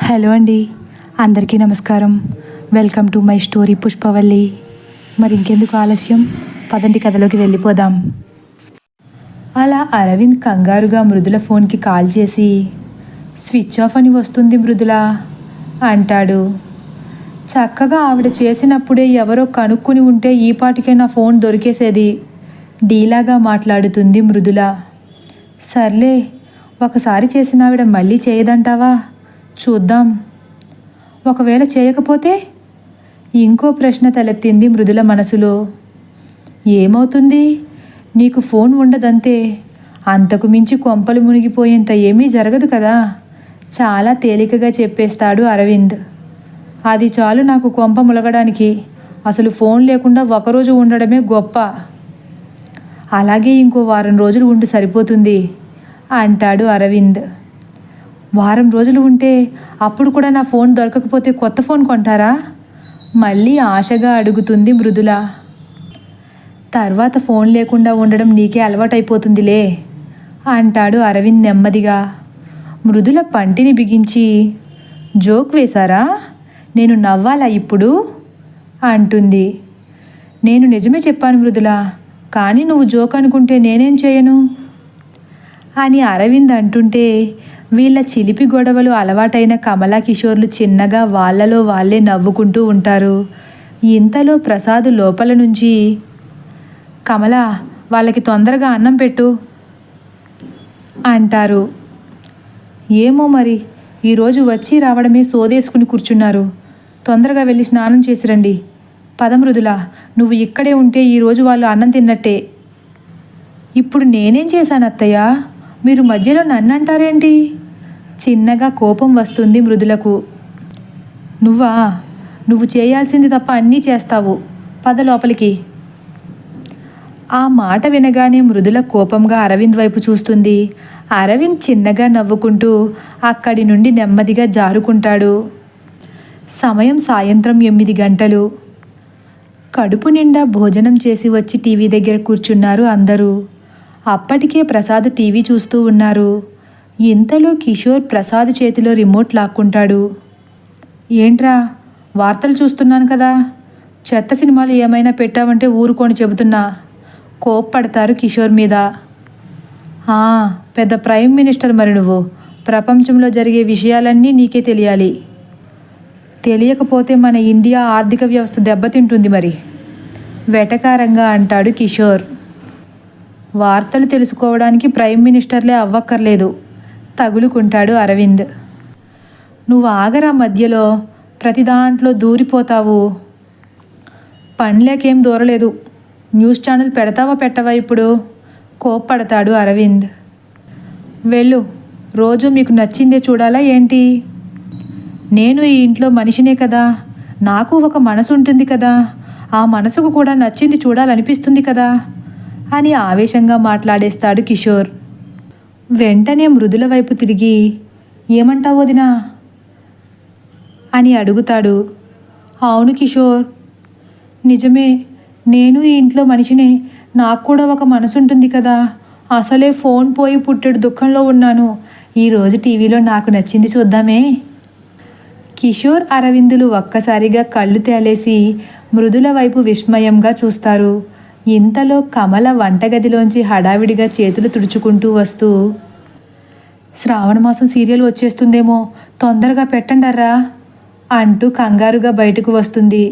Hello అండి, అందరికీ నమస్కారం. Welcome to my story Pushpavalli. మరి ఇంకెందుకు ఆలస్యం, పదండి కథలోకి వెళ్ళిపోదాం. అలా అరవింద్ కంగారుగా మృదుల ఫోన్కి కాల్ చేసి, స్విచ్ ఆఫ్ అని వస్తుంది మృదుల అంటాడు. చక్కగా ఆవిడ చేసినప్పుడే ఎవరో కనుక్కుని ఉంటే ఈ పాటికే నా ఫోన్ దొరికేసేది డీలాగా మాట్లాడుతుంది మృదుల. సర్లే, ఒకసారి చేసిన ఆవిడ మళ్ళీ చేయదంటావా? చూద్దాం. ఒకవేళ చేయకపోతే? ఇంకో ప్రశ్న తలెత్తింది మృదుల మనసులో. ఏమవుతుంది, నీకు ఫోన్ ఉండదంతే, అంతకు మించి కొంపలు మునిగిపోయేంత ఏమీ జరగదు కదా, చాలా తేలికగా చెప్పేస్తాడు అరవింద్. అది చాలు నాకు కొంప ములగడానికి, అసలు ఫోన్ లేకుండా ఒకరోజు ఉండడమే గొప్ప. అలాగే ఇంకో వారం రోజులు ఉండి సరిపోతుంది అంటాడు అరవింద్. వారం రోజులు ఉంటే అప్పుడు కూడా నా ఫోన్ దొరకకపోతే కొత్త ఫోన్ కొంటారా? మళ్ళీ ఆశగా అడుగుతుంది మృదుల. తర్వాత ఫోన్ లేకుండా ఉండడం నీకే అలవాటైపోతుందిలే అంటాడు అరవింద్ నెమ్మదిగా. మృదుల పంటిని బిగించి, జోక్ వేశారా? నేను నవ్వాలా ఇప్పుడు అంటుంది. నేను నిజమే చెప్పాను మృదుల, కానీ నువ్వు జోక్ అనుకుంటే నేనేం చేయను అని అరవింద్ అంటుంటే, వీళ్ళ చిలిపి గొడవలు అలవాటైన కమలా కిషోర్లు చిన్నగా వాళ్ళలో వాళ్ళే నవ్వుకుంటూ ఉంటారు. ఇంతలో ప్రసాద్ లోపల నుంచి, కమలా, వాళ్ళకి తొందరగా అన్నం పెట్టు అంటారు. ఏమో మరి, ఈరోజు వచ్చి రావడమే సోదేసుకుని కూర్చున్నారు. తొందరగా వెళ్ళి స్నానం చేసిరండి. పద మృదుల, నువ్వు ఇక్కడే ఉంటే ఈరోజు వాళ్ళు అన్నం తిన్నట్టే. ఇప్పుడు నేనేం చేశాను అత్తయ్య, మీరు మధ్యలో నన్ను అంటారేంటి? చిన్నగా కోపం వస్తుంది మృదులకు. నువ్వు చేయాల్సింది తప్ప అన్నీ చేస్తావు, పద లోపలికి. ఆ మాట వినగానే మృదుల కోపంగా అరవింద్ వైపు చూస్తుంది. అరవింద్ చిన్నగా నవ్వుకుంటూ అక్కడి నుండి నెమ్మదిగా జారుకుంటాడు. సమయం సాయంత్రం 8 గంటలు. కడుపు నిండా భోజనం చేసి వచ్చి టీవీ దగ్గర కూర్చున్నారు అందరూ. అప్పటికే ప్రసాద్ టీవీ చూస్తూ ఉన్నారు. ఇంతలో కిషోర్ ప్రసాద్ చేతిలో రిమోట్ లాక్కుంటాడు. ఏంట్రా, వార్తలు చూస్తున్నాను కదా, చెత్త సినిమాలు ఏమైనా పెట్టావంటే ఊరుకొని చెబుతున్నా కోప్పడతారు కిషోర్ మీద. పెద్ద ప్రైమ్ మినిస్టర్ మరి నువ్వు, ప్రపంచంలో జరిగే విషయాలన్నీ నీకే తెలియాలి. తెలియకపోతే మన ఇండియా ఆర్థిక వ్యవస్థ దెబ్బతింటుంది మరి వెటకారంగా అంటాడు కిషోర్. వార్తలు తెలుసుకోవడానికి ప్రైమ్ మినిస్టర్లే అవ్వక్కర్లేదు తగులుకుంటాడు అరవింద్. నువ్వు ఆగరా, మధ్యలో ప్రతి దాంట్లో దూరిపోతావు. పనిలేకేం దూరలేదు, న్యూస్ ఛానల్ పెడతావా పెట్టవా ఇప్పుడు కోప్పడతాడు అరవింద్. వెళ్ళు, రోజు మీకు నచ్చిందే చూడాలా ఏంటి? నేను ఈ ఇంట్లో మనిషినే కదా, నాకు ఒక మనసు ఉంటుంది కదా, ఆ మనసుకు కూడా నచ్చింది చూడాలనిపిస్తుంది కదా అని ఆవేశంగా మాట్లాడేస్తాడు కిషోర్. వెంటనే మృదుల వైపు తిరిగి, ఏమంటావు వదినా అని అడుగుతాడు. అవును కిషోర్, నిజమే, నేను ఈ ఇంట్లో మనిషినే, నాకు కూడా ఒక మనసు ఉంటుంది కదా, అసలే ఫోన్ పోయి పుట్టెడు దుఃఖంలో ఉన్నాను. ఈరోజు టీవీలో నాకు నచ్చింది చూద్దామే. కిషోర్ అరవిందులు ఒక్కసారిగా కళ్ళు తేలేసి మృదుల వైపు విస్మయంగా చూస్తారు. ఇంతలో కమల వంటగదిలోంచి హడావిడిగా చేతులు తుడుచుకుంటూ వస్తూ, శ్రావణ మాసం సీరియల్ వచ్చేస్తుందేమో, తొందరగా పెట్టండర్రా అంటూ కంగారుగా బయటకు వస్తుంది.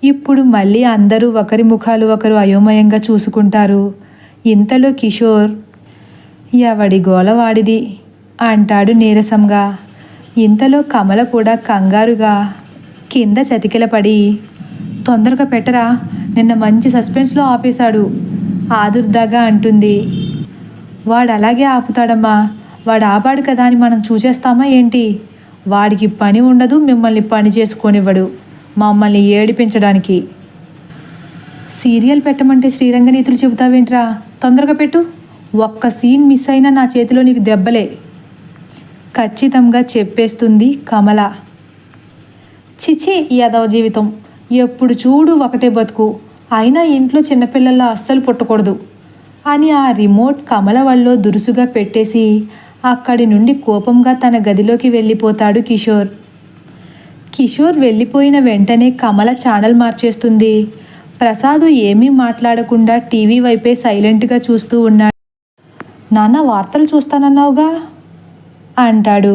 ఇప్పుడు మళ్ళీ అందరూ ఒకరి ముఖాలు ఒకరు అయోమయంగా చూసుకుంటారు. ఇంతలో కిషోర్, ఎవడి గోలవాడిది అంటాడు నీరసంగా. ఇంతలో కమల కూడా కంగారుగా కింద చతికిలపడి, తొందరగా పెట్టరా, నిన్న మంచి సస్పెన్స్లో ఆపేశాడు ఆదుర్దాగా అంటుంది. వాడు అలాగే ఆపుతాడమ్మా, వాడు ఆపాడు కదా అని మనం చూసేస్తామా ఏంటి? వాడికి పని ఉండదు, మిమ్మల్ని పని చేసుకొనివ్వడు, మమ్మల్ని ఏడిపించడానికి. సీరియల్ పెట్టమంటే శ్రీరంగనీతులు చెబుతావేంట్రా, తొందరగా పెట్టు, ఒక్క సీన్ మిస్ అయినా నా చేతిలో నీకు దెబ్బలే ఖచ్చితంగా చెప్పేస్తుంది కమల. చిచి, యాదవ జీవితం, ఎప్పుడు చూడు ఒకటే బతుకు, అయినా ఇంట్లో చిన్నపిల్లల్లా అస్సలు పుట్టకూడదు అని ఆ రిమోట్ కమల వల్లో దురుసుగా పెట్టేసి అక్కడి నుండి కోపంగా తన గదిలోకి వెళ్ళిపోతాడు కిషోర్. కిషోర్ వెళ్ళిపోయిన వెంటనే కమల ఛానల్ మార్చేస్తుంది. ప్రసాద్ ఏమీ మాట్లాడకుండా టీవీ వైపే సైలెంట్గా చూస్తూ ఉన్నాడు. నాన్న వార్తలు చూస్తానన్నావుగా అంటాడు.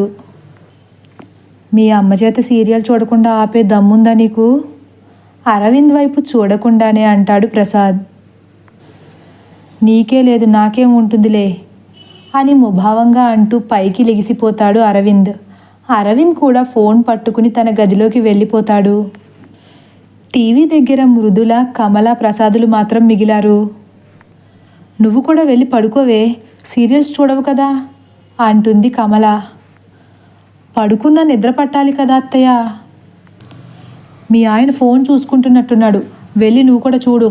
మీ అమ్మ చేత సీరియల్ చూడకుండా ఆపే దమ్ముందా నీకు? అరవింద్ వైపు చూడకుండానే అంటాడు ప్రసాద్. నీకే లేదు నాకేం ఉంటుందిలే అని ముభావంగా అంటూ పైకి లెగిసిపోతాడు అరవింద్. అరవింద్ కూడా ఫోన్ పట్టుకుని తన గదిలోకి వెళ్ళిపోతాడు. టీవీ దగ్గర మృదుల, కమల, ప్రసాదులు మాత్రం మిగిలారు. నువ్వు కూడా వెళ్ళి పడుకోవే, సీరియల్స్ చూడవు కదా అంటుంది కమల. పడుకున్నా నిద్ర పట్టాలి కదా అత్తయ్య. మీ ఆయన ఫోన్ చూసుకుంటున్నట్టున్నాడు, వెళ్ళి నువ్వు కూడా చూడు.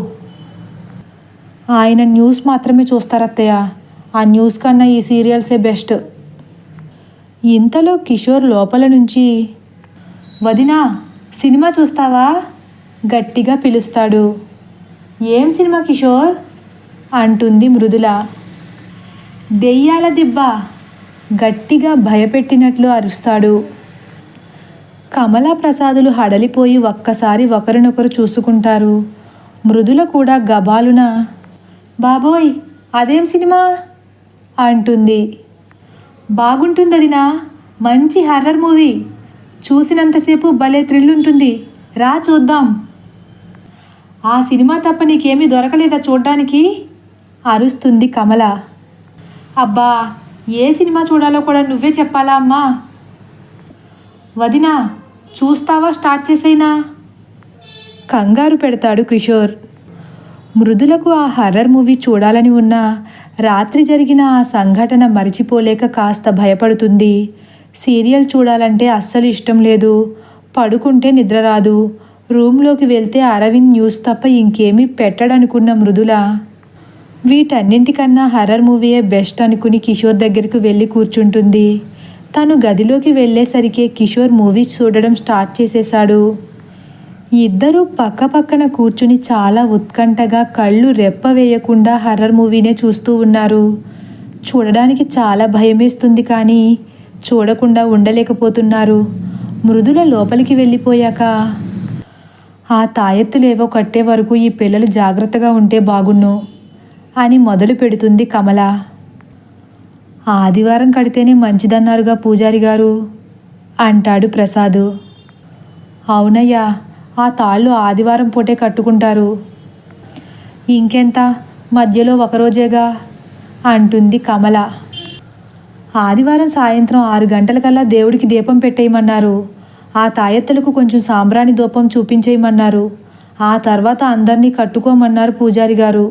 ఆయన న్యూస్ మాత్రమే చూస్తారత్తయ్య, ఆ న్యూస్ కన్నా ఈ సీరియల్సే బెస్ట్. ఇంతలో కిషోర్ లోపల నుంచి, వదినా సినిమా చూస్తావా గట్టిగా పిలుస్తాడు. ఏం సినిమా కిషోర్ అంటుంది మృదుల. దెయ్యాల దిబ్బ గట్టిగా భయపెట్టినట్లు అరుస్తాడు. కమలా, ప్రసాదులు హడలిపోయి ఒక్కసారి ఒకరినొకరు చూసుకుంటారు. మృదుల కూడా గబాలున బాబోయ్ అదేం సినిమా అంటుంది. బాగుంటుందదినా, మంచి హర్రర్ మూవీ, చూసినంతసేపు భలే థ్రిల్ ఉంటుంది, రా చూద్దాం. ఆ సినిమా తప్ప నీకేమీ దొరకలేదా చూడ్డానికి అరుస్తుంది కమల. అబ్బా ఏ సినిమా చూడాలో కూడా నువ్వే చెప్పాలా అమ్మా. వదినా చూస్తావా, స్టార్ట్ చేసేనా కంగారు పెడతాడు కిషోర్. మృదులకు ఆ హర్రర్ మూవీ చూడాలని ఉన్నా రాత్రి జరిగిన ఆ సంఘటన మరిచిపోలేక కాస్త భయపడుతుంది. సీరియల్ చూడాలంటే అస్సలు ఇష్టం లేదు. పడుకుంటే నిద్ర రాదు. రూమ్లోకి వెళ్తే అరవింద్ న్యూస్ తప్ప ఇంకేమీ పెట్టడనుకున్న మృదుల వీటన్నింటికన్నా హర్రర్ మూవీయే బెస్ట్ అనుకుని కిషోర్ దగ్గరకు వెళ్ళి కూర్చుంటుంది. తను గదిలోకి వెళ్ళేసరికే కిషోర్ మూవీ చూడడం స్టార్ట్ చేసేశాడు. ఇద్దరూ పక్కపక్కన కూర్చుని చాలా ఉత్కంఠగా కళ్ళు రెప్ప వేయకుండా హర్రర్ మూవీనే చూస్తూ ఉన్నారు. చూడడానికి చాలా భయమేస్తుంది కానీ చూడకుండా ఉండలేకపోతున్నారు. మృదుల లోపలికి వెళ్ళిపోయాక ఆ తాయెత్తులేవో కట్టే వరకు ఈ పిల్లలు జాగ్రత్తగా ఉంటే బాగున్ను అని మొదలు పెడుతుంది కమల. ఆదివారం కడితేనే మంచిదన్నారుగా పూజారి గారు అంటాడు ప్రసాదు. అవునయ్యా, ఆ తాళ్ళు ఆదివారం పూటే కట్టుకుంటారు. ఇంకెంత, మధ్యలో ఒకరోజేగా అంటుంది కమల. ఆదివారం సాయంత్రం 6 గంటలకల్లా దేవుడికి దీపం పెట్టేయమన్నారు. ఆ తాయెత్తులకు కొంచెం సాంబ్రాణి ధూపం చూపించేయమన్నారు. ఆ తర్వాత అందరినీ కట్టుకోమన్నారు పూజారి గారు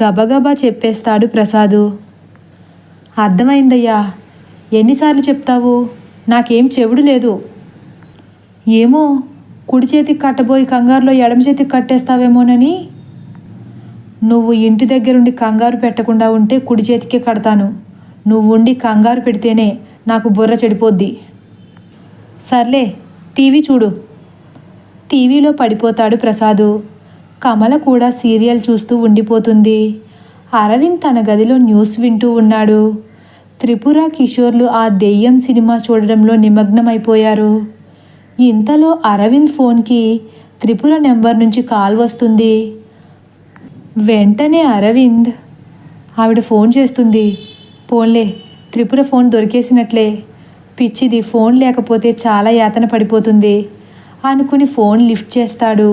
గబగబా చెప్పేస్తాడు ప్రసాదు. అర్థమైందయ్యా, ఎన్నిసార్లు చెప్తావు, నాకేం చెవుడు లేదు. ఏమో, కుడి చేతికి కట్టబోయి కంగారులో ఎడమ చేతికి కట్టేస్తావేమోనని. నువ్వు ఇంటి దగ్గరుండి కంగారు పెట్టకుండా ఉంటే కుడి చేతికే కడతాను. నువ్వు ఉండి కంగారు పెడితేనే నాకు బుర్ర చెడిపోద్ది. సర్లే, టీవీ చూడు. టీవీలో పడిపోతాడు ప్రసాదు. కమల కూడా సీరియల్ చూస్తూ ఉండిపోతుంది. అరవింద్ తన గదిలో న్యూస్ వింటూ ఉన్నాడు. త్రిపుర, కిషోర్లు ఆ దెయ్యం సినిమా చూడడంలో నిమగ్నమైపోయారు. ఇంతలో అరవింద్ ఫోన్కి త్రిపుర నెంబర్ నుంచి కాల్ వస్తుంది. వెంటనే అరవింద్, ఆవిడ ఫోన్ చేస్తుంది, పోన్లే త్రిపుర ఫోన్ దొరికేసినట్లే, పిచ్చిది ఫోన్ లేకపోతే చాలా యాతన పడిపోతుంది అనుకుని ఫోన్ లిఫ్ట్ చేస్తాడు.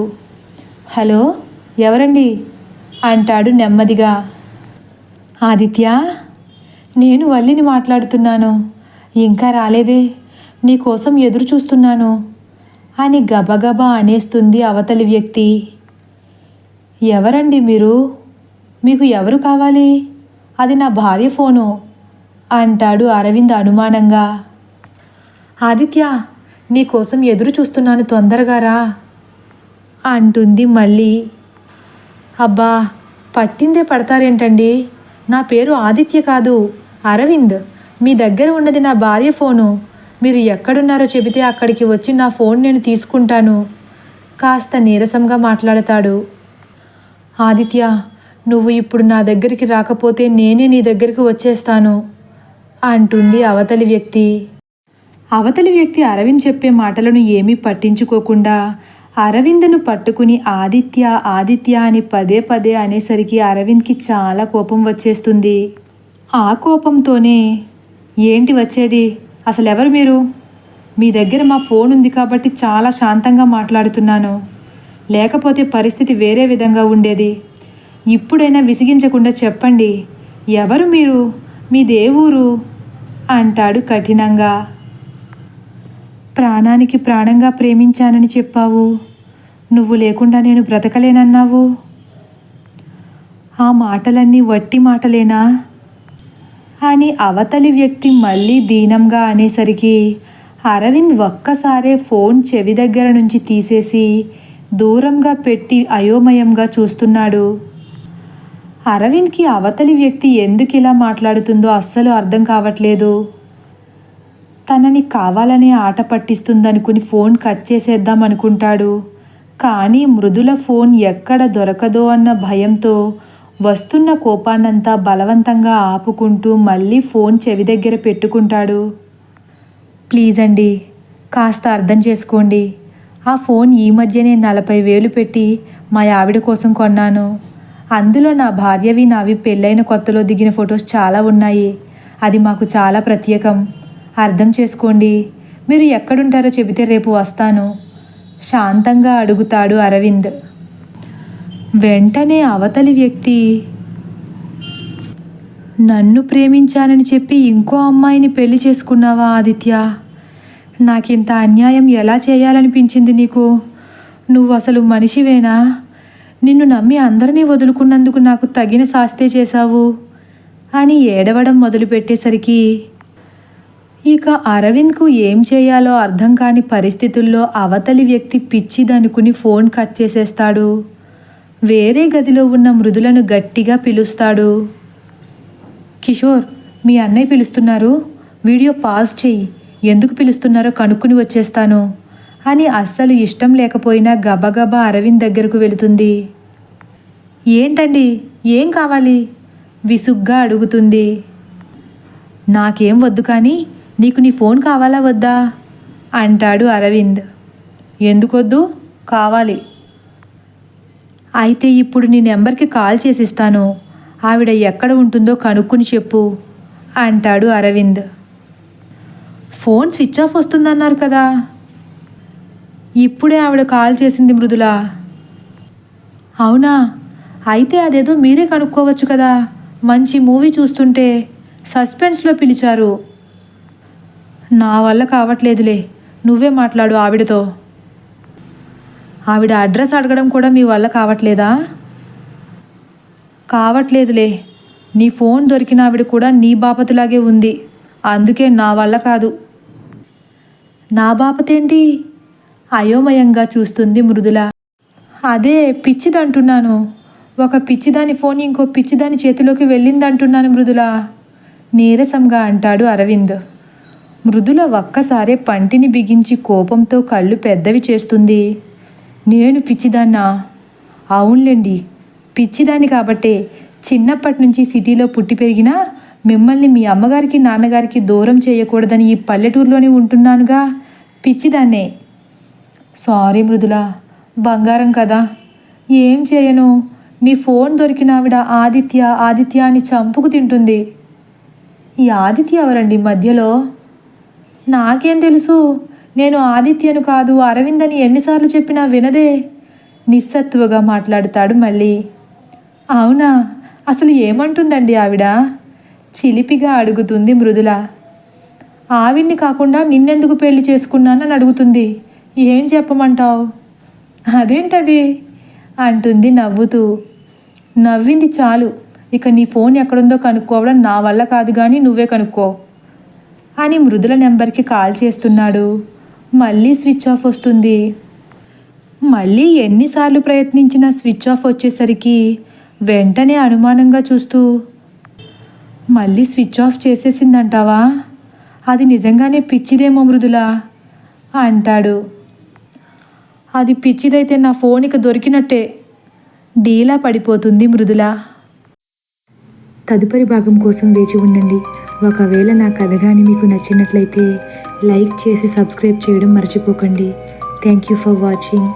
హలో, ఎవరండి అంటాడు నెమ్మదిగా. ఆదిత్య, నేను వల్లిని మాట్లాడుతున్నాను. ఇంకా రాలేదే, నీకోసం ఎదురు చూస్తున్నాను అని గబగబా అనేస్తుంది అవతలి వ్యక్తి. ఎవరండి మీరు? మీకు ఎవరు కావాలి? అది నా భార్య ఫోను అంటాడు అరవింద్ అనుమానంగా. ఆదిత్య, నీకోసం ఎదురు చూస్తున్నాను, తొందరగా రా అంటుంది మళ్ళీ. అబ్బా, పట్టిందే పడతారేంటండి? నా పేరు ఆదిత్య కాదు, అరవింద్. మీ దగ్గర ఉన్నది నా భార్య ఫోను. మీరు ఎక్కడున్నారో చెబితే అక్కడికి వచ్చి నా ఫోన్ నేను తీసుకుంటాను కాస్త నీరసంగా మాట్లాడతాడు. ఆదిత్య, నువ్వు ఇప్పుడు నా దగ్గరికి రాకపోతే నేనే నీ దగ్గరికి వచ్చేస్తాను అంటుంది అవతలి వ్యక్తి. అవతలి వ్యక్తి అరవింద్ చెప్పే మాటలను ఏమీ పట్టించుకోకుండా అరవింద్ను పట్టుకుని ఆదిత్య ఆదిత్య అని పదే పదే అనేసరికి అరవింద్కి చాలా కోపం వచ్చేస్తుంది. ఆ కోపంతోనే, ఏంటి వచ్చేది, అసలెవరు మీరు? మీ దగ్గర మా ఫోన్ ఉంది కాబట్టి చాలా శాంతంగా మాట్లాడుతున్నాను, లేకపోతే పరిస్థితి వేరే విధంగా ఉండేది. ఇప్పుడైనా విసిగించకుండా చెప్పండి, ఎవరు మీరు, మీ దేవురు అంటాడు కఠినంగా. ప్రాణానికి ప్రాణంగా ప్రేమించానని చెప్పావు, నువ్వు లేకుండా నేను బ్రతకలేనన్నావు. ఆ మాటలన్నీ వట్టి మాటలేనా అని అవతలి వ్యక్తి మళ్ళీ దీనంగా అనేసరికి అరవింద్ ఒక్కసారే ఫోన్ చెవి దగ్గర నుంచి తీసేసి దూరంగా పెట్టి అయోమయంగా చూస్తున్నాడు. అరవింద్కి అవతలి వ్యక్తి ఎందుకు ఇలా మాట్లాడుతుందో అస్సలు అర్థం కావట్లేదు. తనని కావాలనే ఆట పట్టిస్తుందనుకుని ఫోన్ కట్ చేసేద్దాం అనుకుంటాడు. కానీ మృదుల ఫోన్ ఎక్కడ దొరకదో అన్న భయంతో వస్తున్న కోపాన్నంతా బలవంతంగా ఆపుకుంటూ మళ్ళీ ఫోన్ చెవి దగ్గర పెట్టుకుంటాడు. ప్లీజ్ అండి, కాస్త అర్థం చేసుకోండి. ఆ ఫోన్ ఈ మధ్యనే 40,000 పెట్టి మా ఆవిడ కోసం కొన్నాను. అందులో నా భార్యవి నావి పెళ్ళైన కొత్తలో దిగిన ఫొటోస్ చాలా ఉన్నాయి. అది మాకు చాలా ప్రత్యేకం. అర్థం చేసుకోండి. మీరు ఎక్కడుంటారో చెబితే రేపు వస్తాను శాంతంగా అడుగుతాడు అరవింద్. వెంటనే అవతలి వ్యక్తి, నన్ను ప్రేమించానని చెప్పి ఇంకో అమ్మాయిని పెళ్లి చేసుకున్నావా ఆదిత్య? నాకింత అన్యాయం ఎలా చేయాలనిపించింది నీకు? నువ్వు అసలు మనిషివేనా? నిన్ను నమ్మి అందరినీ వదులుకున్నందుకు నాకు తగిన శాస్తే చేశావు అని ఏడవడం మొదలుపెట్టేసరికి ఇక అరవింద్కు ఏం చేయాలో అర్థం కాని పరిస్థితుల్లో అవతలి వ్యక్తి పిచ్చిదనుకుని ఫోన్ కట్ చేసేస్తాడు. వేరే గదిలో ఉన్న మృదులను గట్టిగా పిలుస్తాడు. కిషోర్, మీ అన్నయ్య పిలుస్తున్నారు, వీడియో పాజ్ చెయ్యి, ఎందుకు పిలుస్తున్నారో కనుక్కుని వచ్చేస్తాను అని అస్సలు ఇష్టం లేకపోయినా గబగబా అరవింద్ దగ్గరకు వెళుతుంది. ఏంటండి, ఏం కావాలి విసుగ్గా అడుగుతుంది. నాకేం వద్దు కానీ నీకు నీ ఫోన్ కావాలా వద్దా అంటాడు అరవింద్. ఎందుకొద్దు, కావాలి. అయితే ఇప్పుడు నీ నెంబర్కి కాల్ చేసిస్తాను, ఆవిడ ఎక్కడ ఉంటుందో కనుక్కుని చెప్పు అంటాడు అరవింద్. ఫోన్ స్విచ్ ఆఫ్ వస్తుందన్నారు కదా. ఇప్పుడే ఆవిడ కాల్ చేసింది మృదుల. అవునా? అయితే అదేదో మీరే కనుక్కోవచ్చు కదా. మంచి మూవీ చూస్తుంటే సస్పెన్స్లో పిలిచారు. నా వల్ల కావట్లేదులే, నువ్వే మాట్లాడు ఆవిడతో. ఆవిడ అడ్రస్ అడగడం కూడా మీ వల్ల కావట్లేదా? కావట్లేదులే, నీ ఫోన్ దొరికిన ఆవిడ కూడా నీ బాపతిలాగే ఉంది, అందుకే నా వల్ల కాదు. నా బాపతేంటి? అయోమయంగా చూస్తుంది మృదుల. అదే పిచ్చిదంటున్నాను. ఒక పిచ్చిదాని ఫోన్ ఇంకో పిచ్చిదాని చేతిలోకి వెళ్ళిందంటున్నాను మృదుల నీరసంగా అంటాడు అరవింద్. మృదుల ఒక్కసారే పంటిని బిగించి కోపంతో కళ్ళు పెద్దవి చేస్తుంది. నేను పిచ్చిదాన్నా? అవునులేండి, పిచ్చిదాన్ని కాబట్టే చిన్నప్పటి నుంచి సిటీలో పుట్టి పెరిగినా మిమ్మల్ని మీ అమ్మగారికి నాన్నగారికి దూరం చేయకూడదని ఈ పల్లెటూరులోనే ఉంటున్నానుగా, పిచ్చిదాన్నే. సారీ మృదుల, బంగారం కదా, ఏం చేయను. నీ ఫోన్ దొరికిన ఆవిడ ఆదిత్య ఆదిత్య అని చంపుకు తింటుంది. ఈ ఆదిత్య ఎవరండి మధ్యలో? నాకేం తెలుసు, నేను ఆదిత్యను కాదు అరవింద్ అని ఎన్నిసార్లు చెప్పినా వినదే. నిస్సత్తువగా మాట్లాడుతాడు మళ్ళీ. అవునా? అసలు ఏమంటుందండి ఆవిడ? చిలిపిగా అడుగుతుంది మృదుల. ఆవిడ్ని కాకుండా నిన్నెందుకు పెళ్లి చేసుకున్నానని అడుగుతుంది. ఏం చెప్పమంటావు? అదేంటది అంటుంది నవ్వుతూ. నవ్వింది చాలు, ఇక నీ ఫోన్ ఎక్కడుందో కనుక్కోవడం నా వల్ల కాదు కానీ నువ్వే కనుక్కో అని మృదుల నెంబర్కి కాల్ చేస్తున్నాడు. మళ్ళీ స్విచ్ ఆఫ్ వస్తుంది. మళ్ళీ ఎన్నిసార్లు ప్రయత్నించినా స్విచ్ ఆఫ్ వచ్చేసరికి వెంటనే అనుమానంగా చూస్తూ, మళ్ళీ స్విచ్ ఆఫ్ చేసేసిందంటావా? అది నిజంగానే పిచ్చిదేమో మృదుల అంటాడు. అది పిచ్చిదైతే నా ఫోన్ ఇక దొరికినట్టే డీలా పడిపోతుంది మృదుల. తదుపరి భాగం కోసం వేచి ఉండండి. ఒకవేళ నా కథ కానీ మీకు నచ్చినట్లయితే లైక్ చేసి సబ్స్క్రైబ్ చేయడం మర్చిపోకండి. Thank you for watching.